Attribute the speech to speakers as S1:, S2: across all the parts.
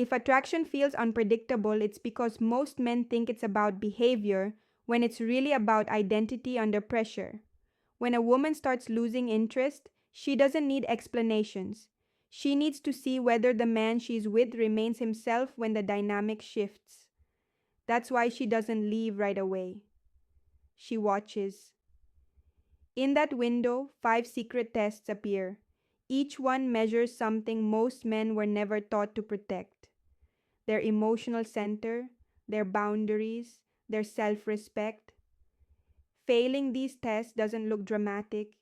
S1: If attraction feels unpredictable, it's because most men think it's about behavior when it's really about identity under pressure. When a woman starts losing interest, she doesn't need explanations. She needs to see whether the man she's with remains himself when the dynamic shifts. That's why she doesn't leave right away. She watches. In that window, 5 secret tests appear. Each one measures something most men were never taught to protect: their emotional center, their boundaries, their self respect. Failing these tests doesn't look dramatic.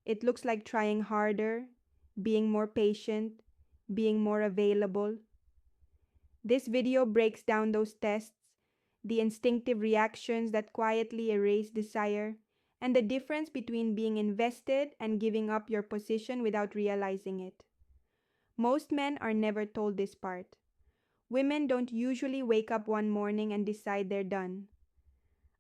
S1: It looks like trying harder, being more patient, being more available. This video breaks down those tests, the instinctive reactions that quietly erase desire, and the difference between being invested and giving up your position without realizing it. Most men are never told this part. Women don't usually wake up one morning and decide they're done.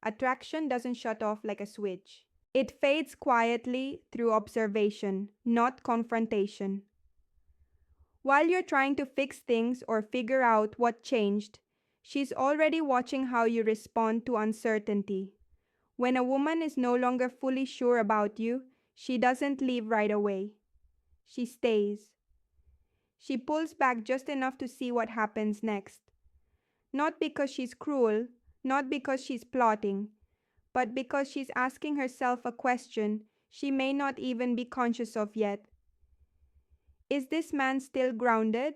S1: Attraction doesn't shut off like a switch. It fades quietly through observation, not confrontation. While you're trying to fix things or figure out what changed, she's already watching how you respond to uncertainty. When a woman is no longer fully sure about you, she doesn't leave right away. She stays. She pulls back just enough to see what happens next. Not because she's cruel, not because she's plotting, but because she's asking herself a question she may not even be conscious of yet. Is this man still grounded?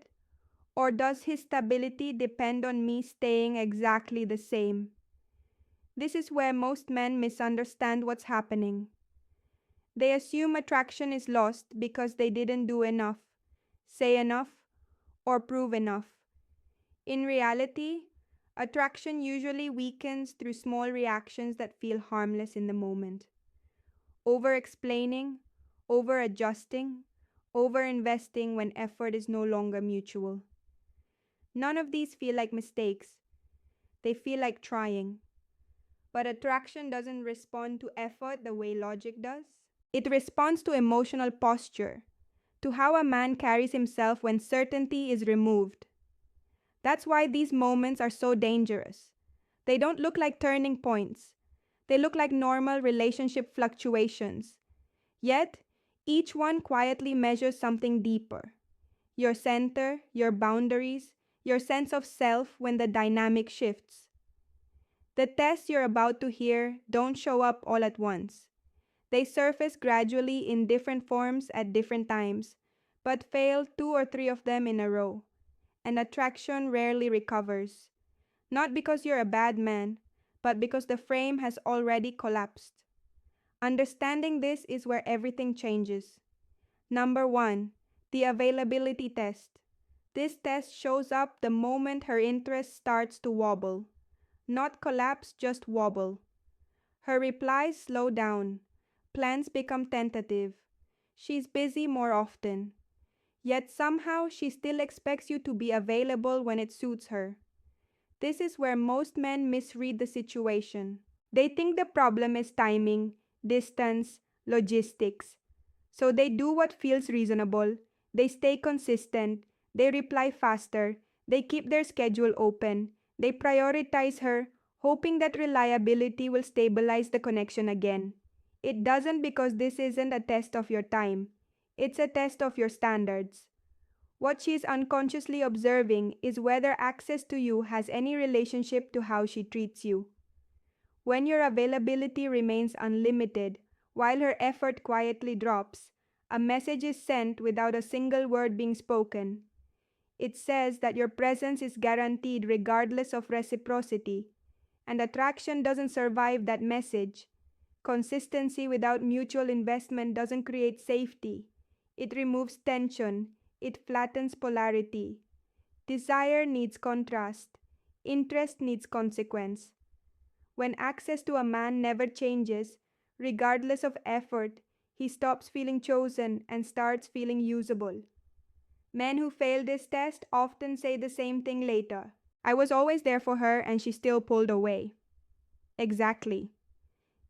S1: Or does his stability depend on me staying exactly the same? This is where most men misunderstand what's happening. They assume attraction is lost because they didn't do enough, say enough, or prove enough. In reality, attraction usually weakens through small reactions that feel harmless in the moment. Over-explaining, over-adjusting, over-investing when effort is no longer mutual. None of these feel like mistakes. They feel like trying. But attraction doesn't respond to effort the way logic does. It responds to emotional posture, to how a man carries himself when certainty is removed. That's why these moments are so dangerous. They don't look like turning points. They look like normal relationship fluctuations. Yet, each one quietly measures something deeper: your center, your boundaries, your sense of self when the dynamic shifts. The tests you're about to hear don't show up all at once. They surface gradually in different forms at different times, but fail 2 or 3 of them in a row, and attraction rarely recovers. Not because you're a bad man, but because the frame has already collapsed. Understanding this is where everything changes. Number 1, the availability test. This test shows up the moment her interest starts to wobble. Not collapse, just wobble. Her replies slow down. Plans become tentative. She's busy more often. Yet somehow she still expects you to be available when it suits her. This is where most men misread the situation. They think the problem is timing, distance, logistics. So they do what feels reasonable, they stay consistent, they reply faster, they keep their schedule open, they prioritize her, hoping that reliability will stabilize the connection again. It doesn't, because this isn't a test of your time. It's a test of your standards. What she's unconsciously observing is whether access to you has any relationship to how she treats you. When your availability remains unlimited, while her effort quietly drops, a message is sent without a single word being spoken. It says that your presence is guaranteed regardless of reciprocity, and attraction doesn't survive that message. Consistency without mutual investment doesn't create safety. It removes tension. It flattens polarity. Desire needs contrast. Interest needs consequence. When access to a man never changes, regardless of effort, he stops feeling chosen and starts feeling usable. Men who fail this test often say the same thing later. I was always there for her and she still pulled away. Exactly.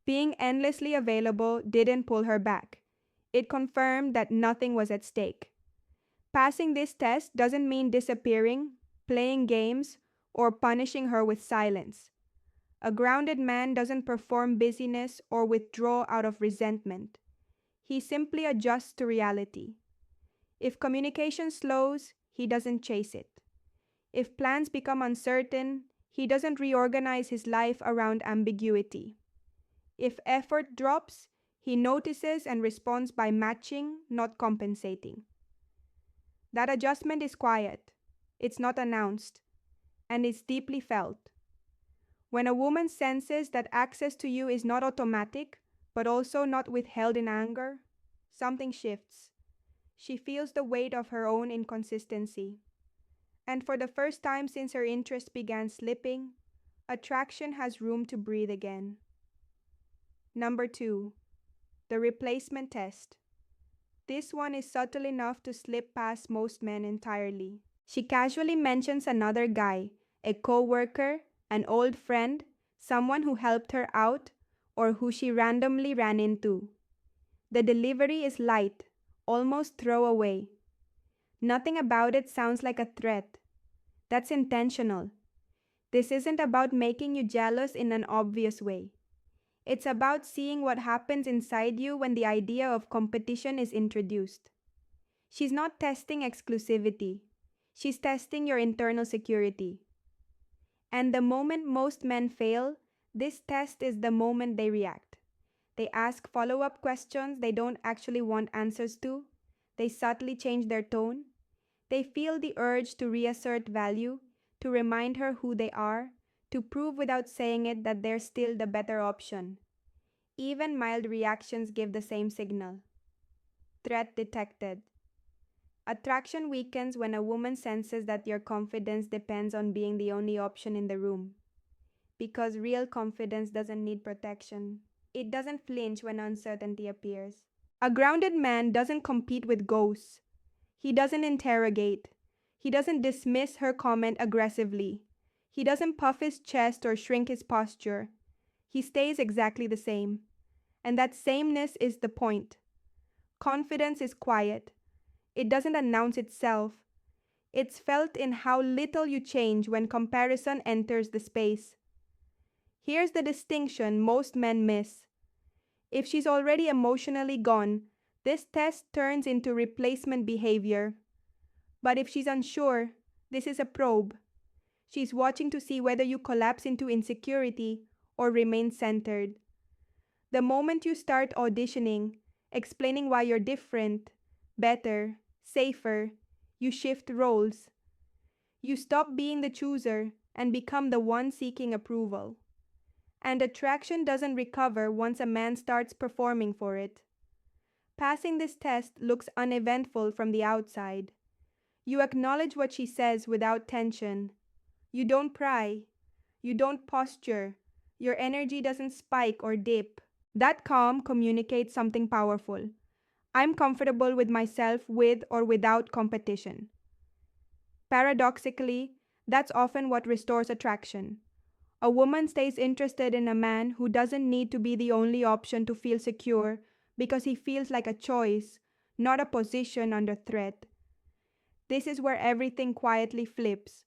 S1: Being endlessly available didn't pull her back. It confirmed that nothing was at stake. Passing this test doesn't mean disappearing. playing games, or punishing her with silence. A grounded man doesn't perform busyness or withdraw out of resentment. He simply adjusts to reality. If communication slows, he doesn't chase it. If plans become uncertain, he doesn't reorganize his life around ambiguity. If effort drops, he notices and responds by matching, not compensating. That adjustment is quiet, it's not announced, and it's deeply felt. When a woman senses that access to you is not automatic, but also not withheld in anger, something shifts. She feels the weight of her own inconsistency. And for the first time since her interest began slipping, attraction has room to breathe again. Number 2. The replacement test. This one is subtle enough to slip past most men entirely. She casually mentions another guy, a co-worker, an old friend, someone who helped her out, or who she randomly ran into. The delivery is light, almost throwaway. Nothing about it sounds like a threat. That's intentional. This isn't about making you jealous in an obvious way. It's about seeing what happens inside you when the idea of competition is introduced. She's not testing exclusivity. She's testing your internal security. And the moment most men fail, this test is the moment they react. They ask follow-up questions they don't actually want answers to. They subtly change their tone. They feel the urge to reassert value, to remind her who they are, to prove without saying it that they're still the better option. Even mild reactions give the same signal. Threat detected. Attraction weakens when a woman senses that your confidence depends on being the only option in the room. Because real confidence doesn't need protection. It doesn't flinch when uncertainty appears. A grounded man doesn't compete with ghosts. He doesn't interrogate. He doesn't dismiss her comment aggressively. He doesn't puff his chest or shrink his posture. He stays exactly the same. And that sameness is the point. Confidence is quiet. It doesn't announce itself. It's felt in how little you change when comparison enters the space. Here's the distinction most men miss. If she's already emotionally gone, this test turns into replacement behavior. But if she's unsure, this is a probe. She's watching to see whether you collapse into insecurity or remain centered. The moment you start auditioning, explaining why you're different, better, safer, you shift roles. You stop being the chooser and become the one seeking approval. And attraction doesn't recover once a man starts performing for it. Passing this test looks uneventful from the outside. You acknowledge what she says without tension. You don't pry. You don't posture. Your energy doesn't spike or dip. That calm communicates something powerful. I'm comfortable with myself with or without competition. Paradoxically, that's often what restores attraction. A woman stays interested in a man who doesn't need to be the only option to feel secure because he feels like a choice, not a position under threat. This is where everything quietly flips.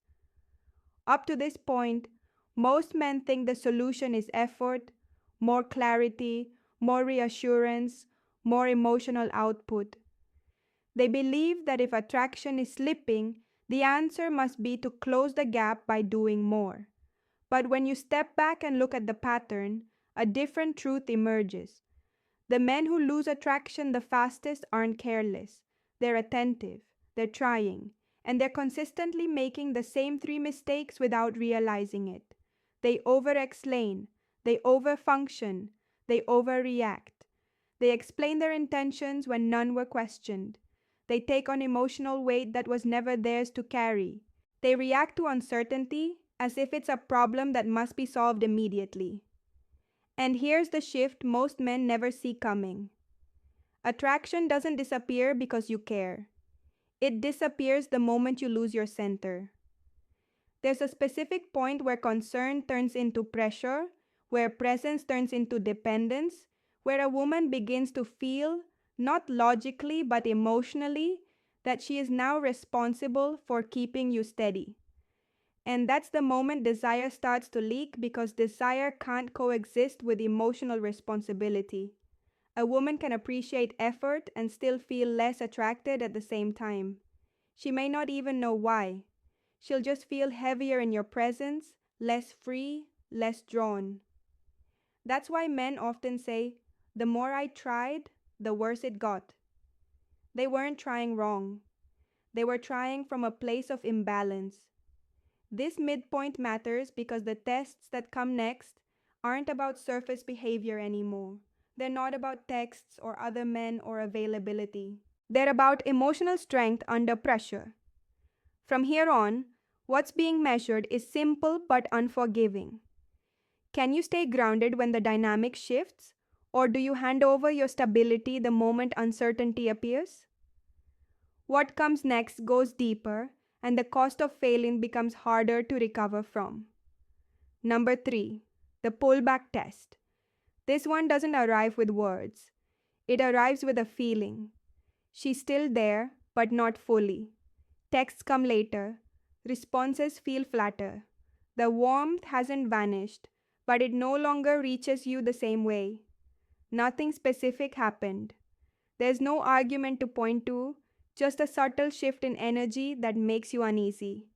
S1: Up to this point, most men think the solution is effort, more clarity, more reassurance, more emotional output. They believe that if attraction is slipping, the answer must be to close the gap by doing more. But when you step back and look at the pattern, a different truth emerges. The men who lose attraction the fastest aren't careless. They're attentive, they're trying, and they're consistently making the same three mistakes without realizing it. They over-explain, they over-function, they overreact. They explain their intentions when none were questioned. They take on emotional weight that was never theirs to carry. They react to uncertainty as if it's a problem that must be solved immediately. And here's the shift most men never see coming. Attraction doesn't disappear because you care. It disappears the moment you lose your center. There's a specific point where concern turns into pressure, where presence turns into dependence, where a woman begins to feel, not logically but emotionally, that she is now responsible for keeping you steady. And that's the moment desire starts to leak because desire can't coexist with emotional responsibility. A woman can appreciate effort and still feel less attracted at the same time. She may not even know why. She'll just feel heavier in your presence, less free, less drawn. That's why men often say, the more I tried, the worse it got. They weren't trying wrong. They were trying from a place of imbalance. This midpoint matters because the tests that come next aren't about surface behavior anymore. They're not about texts or other men or availability. They're about emotional strength under pressure. From here on, what's being measured is simple but unforgiving. Can you stay grounded when the dynamic shifts? Or do you hand over your stability the moment uncertainty appears? What comes next goes deeper, and the cost of failing becomes harder to recover from. Number 3, the pullback test. This one doesn't arrive with words, it arrives with a feeling. She's still there, but not fully. Texts come later, responses feel flatter. The warmth hasn't vanished, but it no longer reaches you the same way. Nothing specific happened. There's no argument to point to, just a subtle shift in energy that makes you uneasy.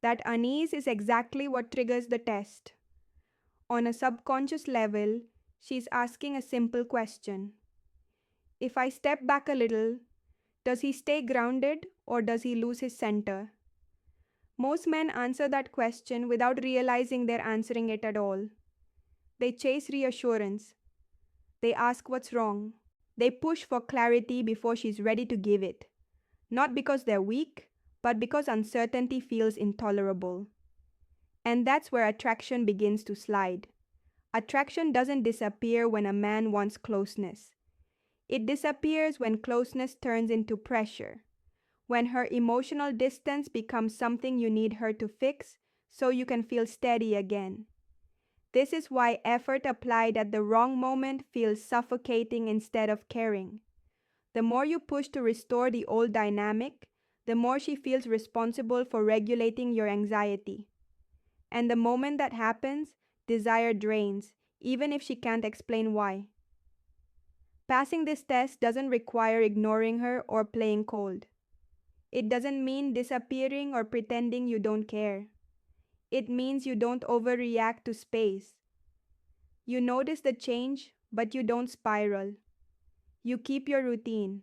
S1: That unease is exactly what triggers the test. On a subconscious level, she's asking a simple question. If I step back a little, does he stay grounded or does he lose his center? Most men answer that question without realizing they're answering it at all. They chase reassurance. They ask what's wrong. They push for clarity before she's ready to give it. Not because they're weak, but because uncertainty feels intolerable. And that's where attraction begins to slide. Attraction doesn't disappear when a man wants closeness. It disappears when closeness turns into pressure, when her emotional distance becomes something you need her to fix so you can feel steady again. This is why effort applied at the wrong moment feels suffocating instead of caring. The more you push to restore the old dynamic, the more she feels responsible for regulating your anxiety. And the moment that happens, desire drains, even if she can't explain why. Passing this test doesn't require ignoring her or playing cold. It doesn't mean disappearing or pretending you don't care. It means you don't overreact to space. You notice the change, but you don't spiral. You keep your routine.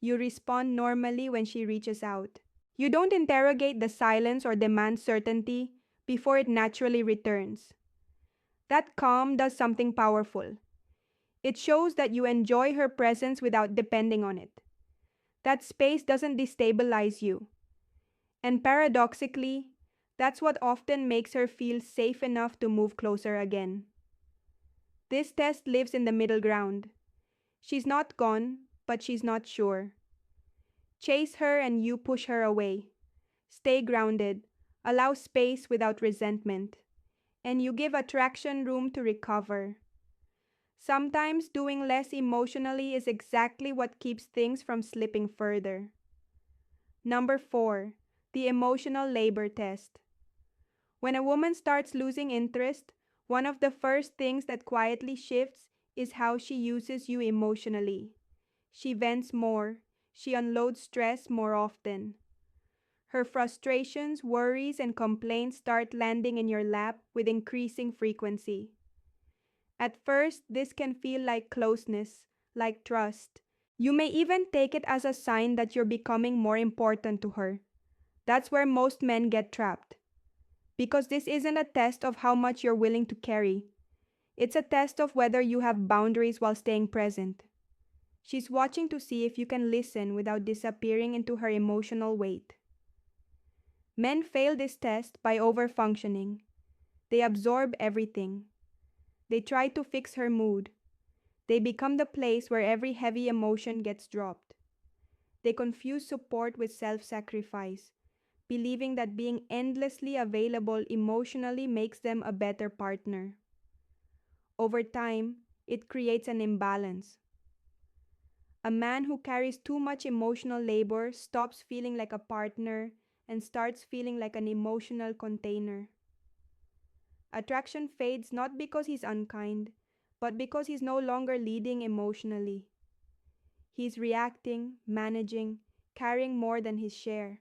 S1: You respond normally when she reaches out. You don't interrogate the silence or demand certainty before it naturally returns. That calm does something powerful. It shows that you enjoy her presence without depending on it. That space doesn't destabilize you. And paradoxically, that's what often makes her feel safe enough to move closer again. This test lives in the middle ground. She's not gone, but she's not sure. Chase her and you push her away. Stay grounded. Allow space without resentment. And you give attraction room to recover. Sometimes doing less emotionally is exactly what keeps things from slipping further. Number 4, the emotional labor test. When a woman starts losing interest, one of the first things that quietly shifts is how she uses you emotionally. She vents more. She unloads stress more often. Her frustrations, worries, and complaints start landing in your lap with increasing frequency. At first, this can feel like closeness, like trust. You may even take it as a sign that you're becoming more important to her. That's where most men get trapped. Because this isn't a test of how much you're willing to carry. It's a test of whether you have boundaries while staying present. She's watching to see if you can listen without disappearing into her emotional weight. Men fail this test by overfunctioning. They absorb everything. They try to fix her mood. They become the place where every heavy emotion gets dropped. They confuse support with self-sacrifice, believing that being endlessly available emotionally makes them a better partner. Over time, it creates an imbalance. A man who carries too much emotional labor stops feeling like a partner and starts feeling like an emotional container. Attraction fades not because he's unkind, but because he's no longer leading emotionally. He's reacting, managing, carrying more than his share.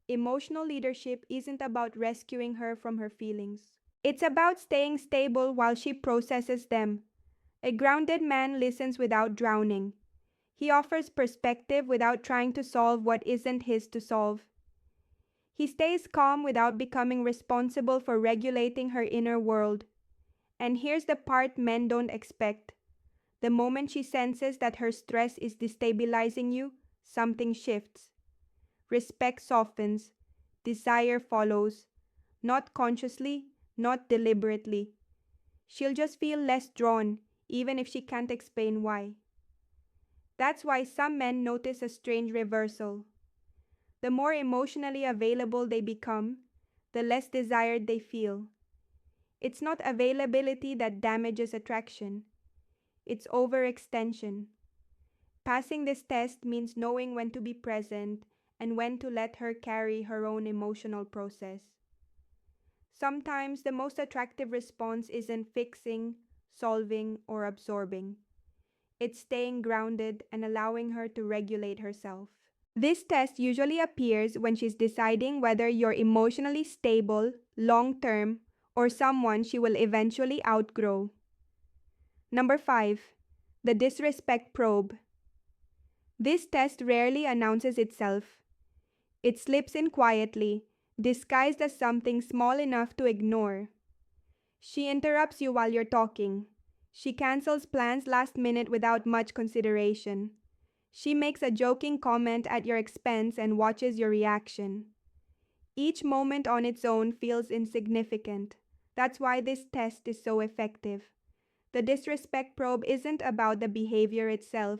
S1: Emotional leadership isn't about rescuing her from her feelings. It's about staying stable while she processes them. A grounded man listens without drowning. He offers perspective without trying to solve what isn't his to solve. He stays calm without becoming responsible for regulating her inner world. And here's the part men don't expect. The moment she senses that her stress is destabilizing you, something shifts. Respect softens. Desire follows. Not consciously, not deliberately. She'll just feel less drawn, even if she can't explain why. That's why some men notice a strange reversal. The more emotionally available they become, the less desired they feel. It's not availability that damages attraction, it's overextension. Passing this test means knowing when to be present and when to let her carry her own emotional process. Sometimes the most attractive response isn't fixing, solving, or absorbing. It's staying grounded and allowing her to regulate herself. This test usually appears when she's deciding whether you're emotionally stable, long term, or someone she will eventually outgrow. Number 5. The disrespect probe. This test rarely announces itself. It slips in quietly, disguised as something small enough to ignore. She interrupts you while you're talking. She cancels plans last minute without much consideration. She makes a joking comment at your expense and watches your reaction. Each moment on its own feels insignificant. That's why this test is so effective. The disrespect probe isn't about the behavior itself.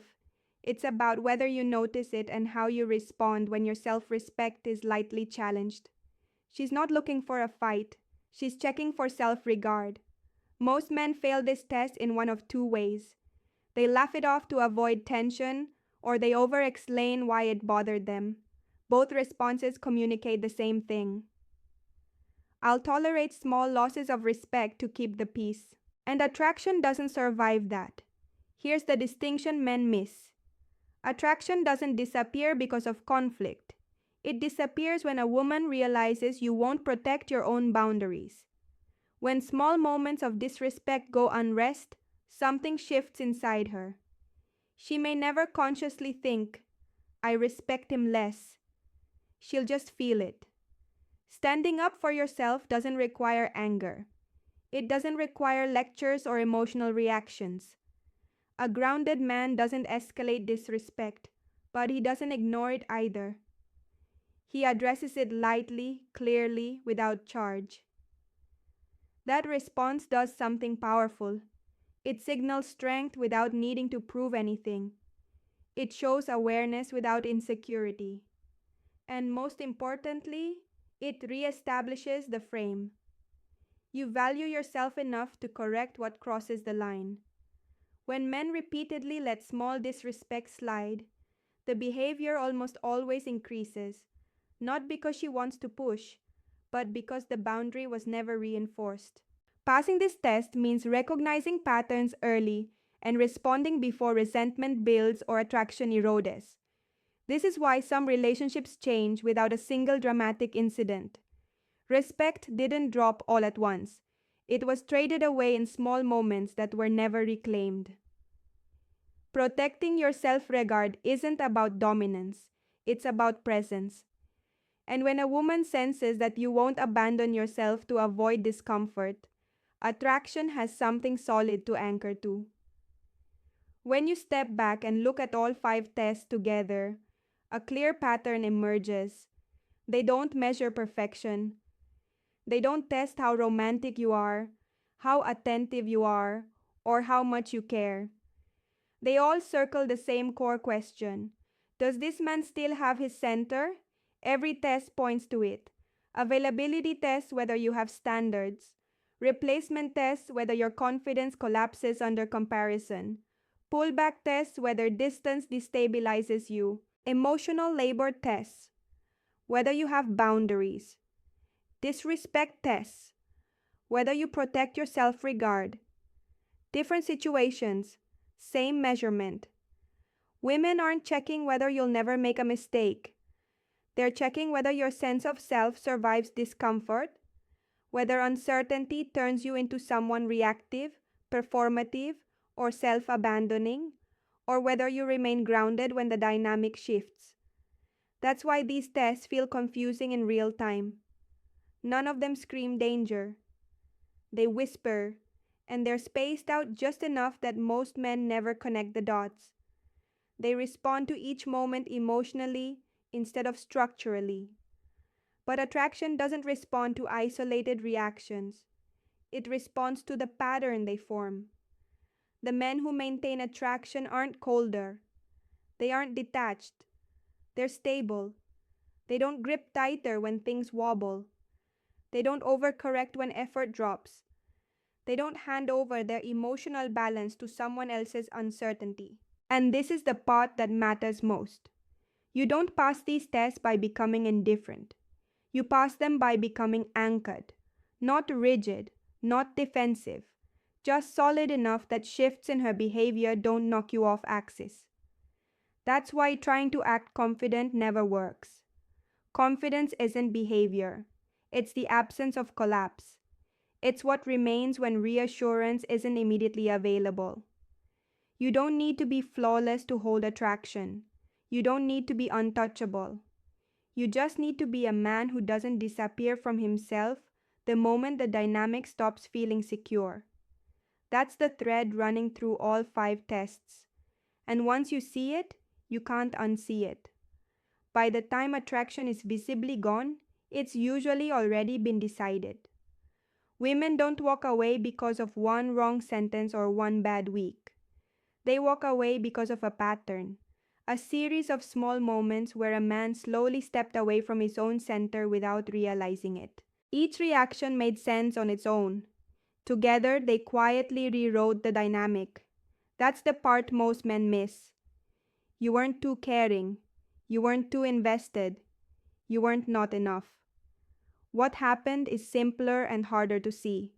S1: It's about whether you notice it and how you respond when your self-respect is lightly challenged. She's not looking for a fight. She's checking for self-regard. Most men fail this test in one of two ways. They laugh it off to avoid tension, or they over-explain why it bothered them. Both responses communicate the same thing. I'll tolerate small losses of respect to keep the peace. And attraction doesn't survive that. Here's the distinction men miss. Attraction doesn't disappear because of conflict. It disappears when a woman realizes you won't protect your own boundaries. When small moments of disrespect go unrest, something shifts inside her. She may never consciously think, I respect him less. She'll just feel it. Standing up for yourself doesn't require anger. It doesn't require lectures or emotional reactions. A grounded man doesn't escalate disrespect, but he doesn't ignore it either. He addresses it lightly, clearly, without charge. That response does something powerful. It signals strength without needing to prove anything. It shows awareness without insecurity. And most importantly, it reestablishes the frame. You value yourself enough to correct what crosses the line. When men repeatedly let small disrespect slide, the behavior almost always increases, not because she wants to push, but because the boundary was never reinforced. Passing this test means recognizing patterns early and responding before resentment builds or attraction erodes. This is why some relationships change without a single dramatic incident. Respect didn't drop all at once. It was traded away in small moments that were never reclaimed. Protecting your self-regard isn't about dominance. It's about presence. And when a woman senses that you won't abandon yourself to avoid discomfort, attraction has something solid to anchor to. When you step back and look at all 5 tests together, a clear pattern emerges. They don't measure perfection. They don't test how romantic you are, how attentive you are, or how much you care. They all circle the same core question. Does this man still have his center? Every test points to it. Availability tests whether you have standards. Replacement tests whether your confidence collapses under comparison. Pullback tests whether distance destabilizes you. Emotional labor tests whether you have boundaries. Disrespect tests, whether you protect your self regard. Different situations, same measurement. Women aren't checking whether you'll never make a mistake. They're checking whether your sense of self survives discomfort, whether uncertainty turns you into someone reactive, performative, or self abandoning, or whether you remain grounded when the dynamic shifts. That's why these tests feel confusing in real time. None of them scream danger. They whisper, and they're spaced out just enough that most men never connect the dots. They respond to each moment emotionally instead of structurally. But attraction doesn't respond to isolated reactions. It responds to the pattern they form. The men who maintain attraction aren't colder. They aren't detached. They're stable. They don't grip tighter when things wobble. They don't overcorrect when effort drops. They don't hand over their emotional balance to someone else's uncertainty. And this is the part that matters most. You don't pass these tests by becoming indifferent. You pass them by becoming anchored, not rigid, not defensive, just solid enough that shifts in her behavior don't knock you off axis. That's why trying to act confident never works. Confidence isn't behavior, it's the absence of collapse. It's what remains when reassurance isn't immediately available. You don't need to be flawless to hold attraction. You don't need to be untouchable. You just need to be a man who doesn't disappear from himself the moment the dynamic stops feeling secure. That's the thread running through all 5 tests. And once you see it, you can't unsee it. By the time attraction is visibly gone, it's usually already been decided. Women don't walk away because of one wrong sentence or one bad week. They walk away because of a pattern, a series of small moments where a man slowly stepped away from his own center without realizing it. Each reaction made sense on its own. Together, they quietly rewrote the dynamic. That's the part most men miss. You weren't too caring. You weren't too invested. You weren't not enough. What happened is simpler and harder to see.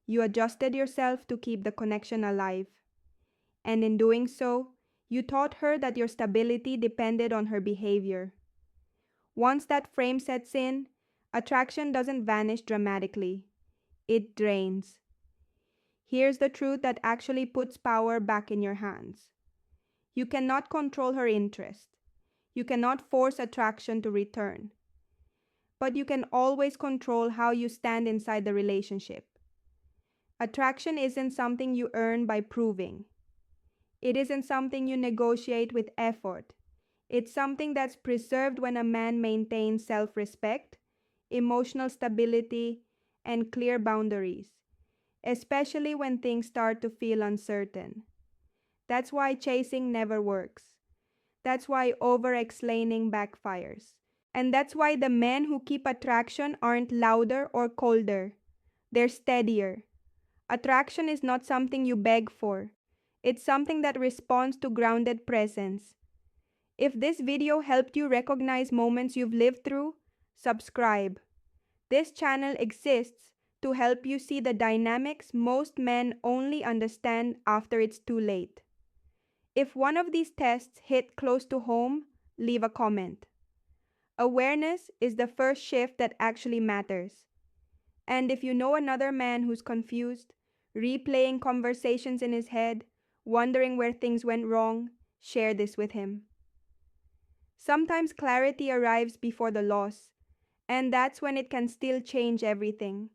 S1: You adjusted yourself to keep the connection alive. And in doing so, you taught her that your stability depended on her behavior. Once that frame sets in, attraction doesn't vanish dramatically. It drains. Here's the truth that actually puts power back in your hands. You cannot control her interest. You cannot force attraction to return. But you can always control how you stand inside the relationship. Attraction isn't something you earn by proving. It isn't something you negotiate with effort. It's something that's preserved when a man maintains self-respect, emotional stability, and clear boundaries, especially when things start to feel uncertain. That's why chasing never works. That's why over-explaining backfires. And that's why the men who keep attraction aren't louder or colder. They're steadier. Attraction is not something you beg for. It's something that responds to grounded presence. If this video helped you recognize moments you've lived through, subscribe. This channel exists to help you see the dynamics most men only understand after it's too late. If one of these tests hit close to home, leave a comment. Awareness is the first shift that actually matters. And if you know another man who's confused, replaying conversations in his head, wondering where things went wrong, share this with him. Sometimes clarity arrives before the loss, and that's when it can still change everything.